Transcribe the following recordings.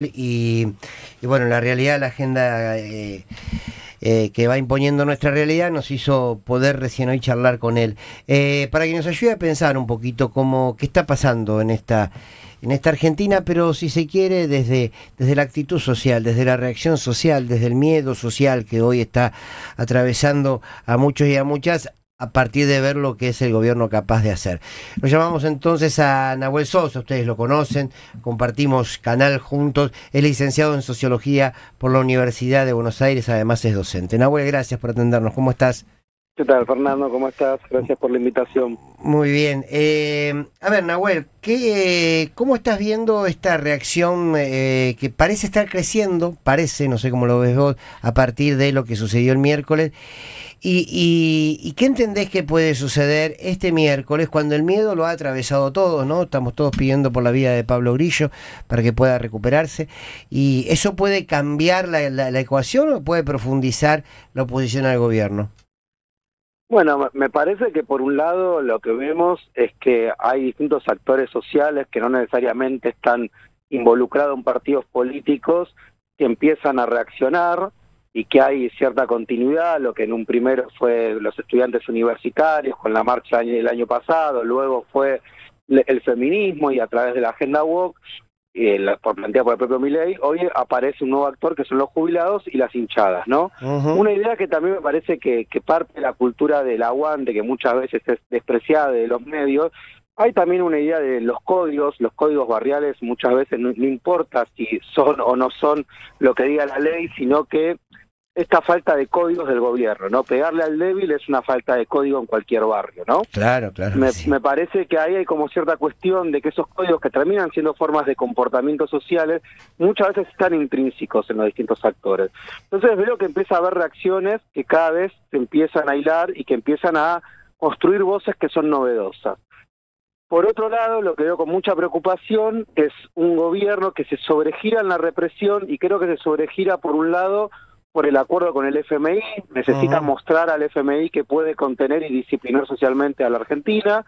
Y, y bueno, la realidad, la agenda que va imponiendo nuestra realidad nos hizo poder recién hoy charlar con él. Para que nos ayude a pensar un poquito qué está pasando en esta Argentina, pero si se quiere desde la actitud social, desde la reacción social, desde el miedo social que hoy está atravesando a muchos y a muchas, a partir de ver lo que es el gobierno capaz de hacer. Lo llamamos entonces a Nahuel Sosa, ustedes lo conocen, compartimos canal juntos, es licenciado en Sociología por la Universidad de Buenos Aires, además es docente. Nahuel, gracias por atendernos, ¿cómo estás? ¿Qué tal, Fernando? ¿Cómo estás? Gracias por la invitación. Muy bien. A ver, Nahuel, ¿cómo estás viendo esta reacción que parece estar creciendo, no sé cómo lo ves vos, a partir de lo que sucedió el miércoles? ¿Y qué entendés que puede suceder este miércoles cuando el miedo lo ha atravesado todo, ¿no? Estamos todos pidiendo por la vida de Pablo Grillo para que pueda recuperarse. ¿Y eso puede cambiar la ecuación o puede profundizar la oposición al gobierno? Bueno, me parece que por un lado lo que vemos es que hay distintos actores sociales que no necesariamente están involucrados en partidos políticos que empiezan a reaccionar y que hay cierta continuidad, lo que en un primero fue los estudiantes universitarios con la marcha del año pasado, luego fue el feminismo y a través de la agenda woke, planteada por el propio Milei, hoy aparece un nuevo actor que son los jubilados y las hinchadas, ¿no? Una idea que también me parece que parte de la cultura del aguante, que muchas veces es despreciada de los medios. Hay también una idea de los códigos barriales muchas veces no importa si son o no son lo que diga la ley, sino que esta falta de códigos del gobierno, ¿no? Pegarle al débil es una falta de código en cualquier barrio, ¿no? Claro, claro. Me parece que ahí hay como cierta cuestión de que esos códigos que terminan siendo formas de comportamientos sociales, muchas veces están intrínsecos en los distintos actores. Entonces veo que empieza a haber reacciones que cada vez se empiezan a hilar y que empiezan a construir voces que son novedosas. Por otro lado, lo que veo con mucha preocupación es un gobierno que se sobregira en la represión y creo que se sobregira por un lado por el acuerdo con el FMI, necesita mostrar al FMI que puede contener y disciplinar socialmente a la Argentina.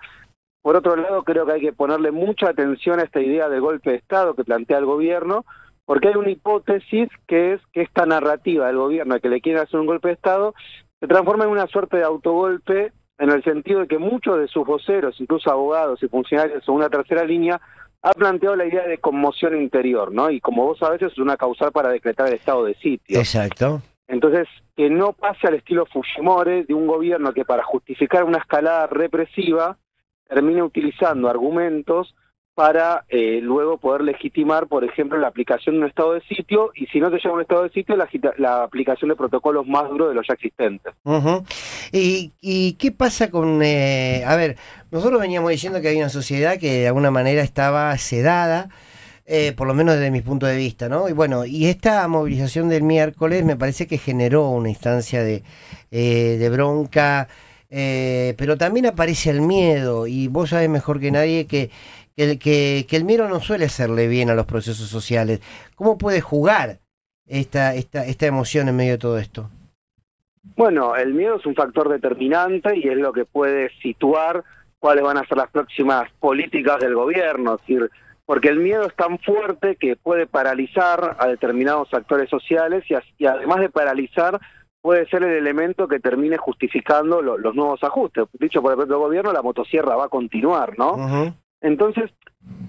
Por otro lado, creo que hay que ponerle mucha atención a esta idea de golpe de Estado que plantea el gobierno, porque hay una hipótesis que es que esta narrativa del gobierno de que le quieren hacer un golpe de Estado se transforma en una suerte de autogolpe, en el sentido de que muchos de sus voceros, incluso abogados y funcionarios de una tercera línea, ha planteado la idea de conmoción interior, ¿no? Y como vos sabés, es una causal para decretar el estado de sitio. Exacto. Entonces, que no pase al estilo Fujimori de un gobierno que para justificar una escalada represiva termine utilizando argumentos para luego poder legitimar, por ejemplo, la aplicación de un estado de sitio, y si no se llama un estado de sitio, la aplicación de protocolos más duros de los ya existentes. ¿Y qué pasa con... a ver, nosotros veníamos diciendo que había una sociedad que de alguna manera estaba sedada, por lo menos desde mi punto de vista, ¿no? Y bueno, y esta movilización del miércoles me parece que generó una instancia de bronca, pero también aparece el miedo, y vos sabés mejor que nadie que el miedo no suele hacerle bien a los procesos sociales. ¿Cómo puede jugar esta emoción en medio de todo esto? Bueno, el miedo es un factor determinante y es lo que puede situar cuáles van a ser las próximas políticas del gobierno, es decir, porque el miedo es tan fuerte que puede paralizar a determinados actores sociales y además de paralizar, puede ser el elemento que termine justificando los nuevos ajustes. Dicho por el propio gobierno, la motosierra va a continuar, ¿no? Entonces,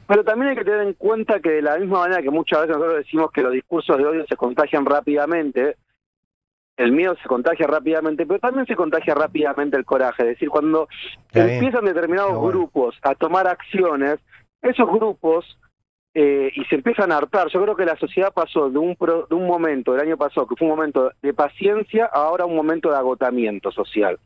pero también hay que tener en cuenta que de la misma manera que muchas veces nosotros decimos que los discursos de odio se contagian rápidamente, el miedo se contagia rápidamente, pero también se contagia rápidamente el coraje. Es decir, cuando empiezan determinados grupos a tomar acciones, esos grupos, y se empiezan a hartar. Yo creo que la sociedad pasó de un momento, el año pasado, que fue un momento de paciencia, a ahora un momento de agotamiento social.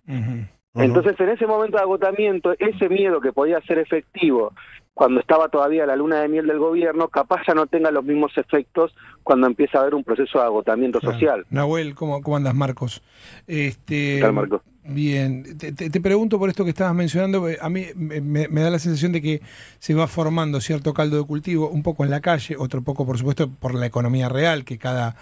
Entonces, en ese momento de agotamiento, ese miedo que podía ser efectivo cuando estaba todavía la luna de miel del gobierno, capaz ya no tenga los mismos efectos cuando empieza a haber un proceso de agotamiento social. Nahuel, ¿cómo andas, Marcos? ¿Qué tal, Marcos? Bien, te pregunto por esto que estabas mencionando. A mí me da la sensación de que se va formando cierto caldo de cultivo, un poco en la calle, otro poco, por supuesto, por la economía real, que cada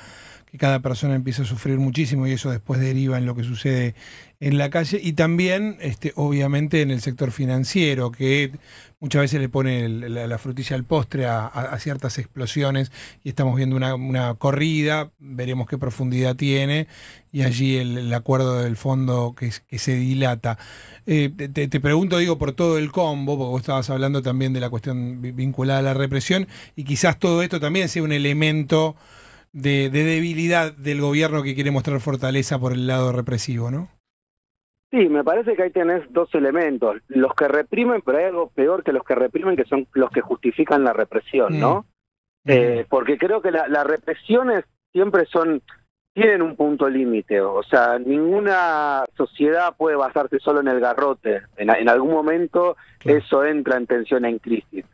que cada persona empieza a sufrir muchísimo y eso después deriva en lo que sucede en la calle, y también obviamente en el sector financiero, que muchas veces le pone la frutilla al postre a ciertas explosiones, y estamos viendo una corrida, veremos qué profundidad tiene, y allí el acuerdo del fondo que se dilata. Te pregunto, digo, por todo el combo, porque vos estabas hablando también de la cuestión vinculada a la represión, y quizás todo esto también sea un elemento de debilidad del gobierno que quiere mostrar fortaleza por el lado represivo, ¿no? Sí, me parece que ahí tenés dos elementos. Los que reprimen, pero hay algo peor que los que reprimen, que son los que justifican la represión, ¿no? Porque creo que las represiones siempre tienen un punto límite. O sea, ninguna sociedad puede basarse solo en el garrote. En algún momento eso entra en tensión, en crisis.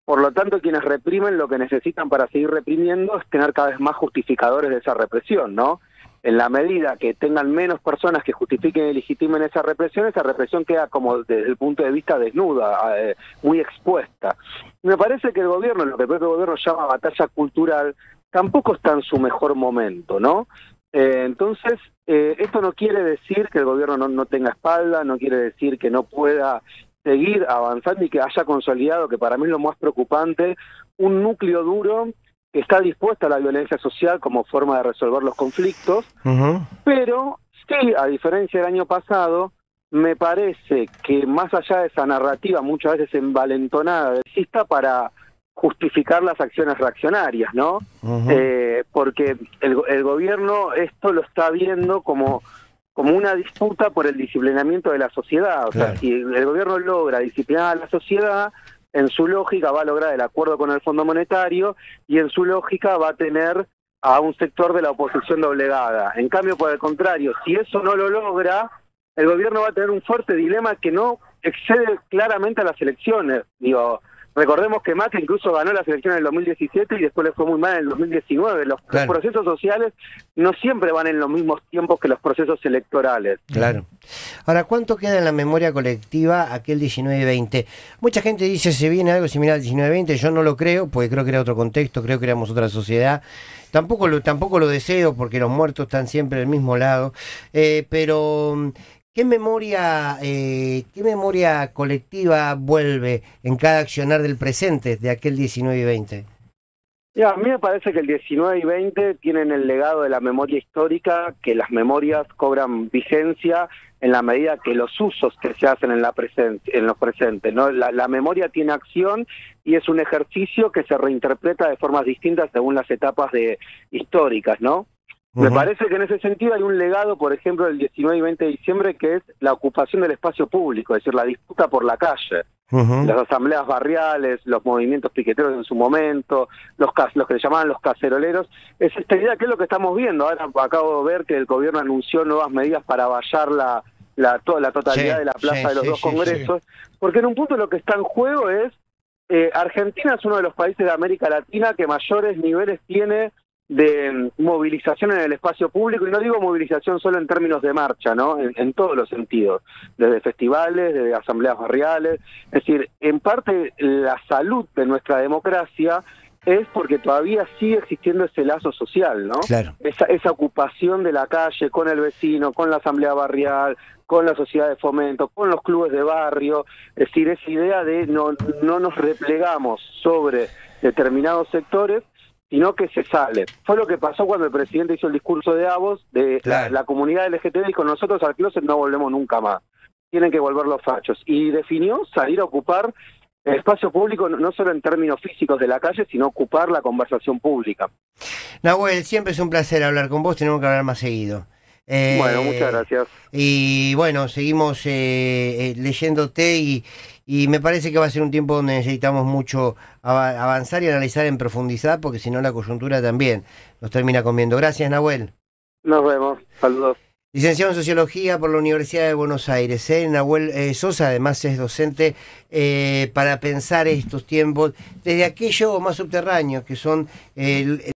Por lo tanto, quienes reprimen lo que necesitan para seguir reprimiendo es tener cada vez más justificadores de esa represión, ¿no? En la medida que tengan menos personas que justifiquen y legitimen esa represión queda como desde el punto de vista desnuda, muy expuesta. Me parece que el gobierno, lo que el propio gobierno llama batalla cultural, tampoco está en su mejor momento, ¿no? Entonces, esto no quiere decir que el gobierno no tenga espalda, no quiere decir que no pueda seguir avanzando y que haya consolidado, que para mí es lo más preocupante, un núcleo duro que está dispuesta a la violencia social como forma de resolver los conflictos, pero sí, a diferencia del año pasado, me parece que más allá de esa narrativa muchas veces envalentonada, exista para justificar las acciones reaccionarias, ¿no? Porque el gobierno esto lo está viendo como una disputa por el disciplinamiento de la sociedad. O sea, si el gobierno logra disciplinar a la sociedad, en su lógica va a lograr el acuerdo con el Fondo Monetario y en su lógica va a tener a un sector de la oposición doblegada. En cambio, por el contrario, si eso no lo logra, el gobierno va a tener un fuerte dilema que no excede claramente a las elecciones. Digo, recordemos que Macri incluso ganó las elecciones en el 2017 y después le fue muy mal en el 2019. Los procesos sociales no siempre van en los mismos tiempos que los procesos electorales. Claro. Ahora, ¿cuánto queda en la memoria colectiva aquel 19-20? Mucha gente dice se viene algo similar al 19-20, yo no lo creo, porque creo que era otro contexto, creo que éramos otra sociedad. Tampoco lo deseo, porque los muertos están siempre del mismo lado, pero ¿qué memoria colectiva vuelve en cada accionar del presente de aquel 19 y 20? A mí me parece que el 19 y 20 tienen el legado de la memoria histórica, que las memorias cobran vigencia en la medida que los usos que se hacen en los presentes, ¿no? La memoria tiene acción y es un ejercicio que se reinterpreta de formas distintas según las etapas históricas, ¿no? Me parece que en ese sentido hay un legado, por ejemplo, del 19 y 20 de diciembre, que es la ocupación del espacio público, es decir, la disputa por la calle. Las asambleas barriales, los movimientos piqueteros en su momento, los que le llamaban los caceroleros. Es esta idea que es lo que estamos viendo. Ahora acabo de ver que el gobierno anunció nuevas medidas para vallar la totalidad de la plaza de los dos congresos, porque en un punto lo que está en juego es, Argentina es uno de los países de América Latina que mayores niveles tiene de movilización en el espacio público, y no digo movilización solo en términos de marcha, ¿no? En todos los sentidos, desde festivales, desde asambleas barriales. Es decir, en parte la salud de nuestra democracia es porque todavía sigue existiendo ese lazo social, ¿no? Claro. Esa ocupación de la calle con el vecino, con la asamblea barrial, con la sociedad de fomento, con los clubes de barrio. Es decir, esa idea de no nos replegamos sobre determinados sectores, sino que se sale. Fue lo que pasó cuando el presidente hizo el discurso de Davos, de la comunidad LGTB, dijo: nosotros al closet no volvemos nunca más, tienen que volver los fachos. Y definió salir a ocupar el espacio público, no solo en términos físicos de la calle, sino ocupar la conversación pública. Nahuel, siempre es un placer hablar con vos, tenemos que hablar más seguido. Bueno, muchas gracias. Y bueno, seguimos leyéndote y me parece que va a ser un tiempo donde necesitamos mucho avanzar y analizar en profundidad, porque si no la coyuntura también nos termina comiendo. Gracias, Nahuel. Nos vemos, saludos. Licenciado en Sociología por la Universidad de Buenos Aires. Nahuel Sosa, además es docente para pensar estos tiempos desde aquello más subterráneo que son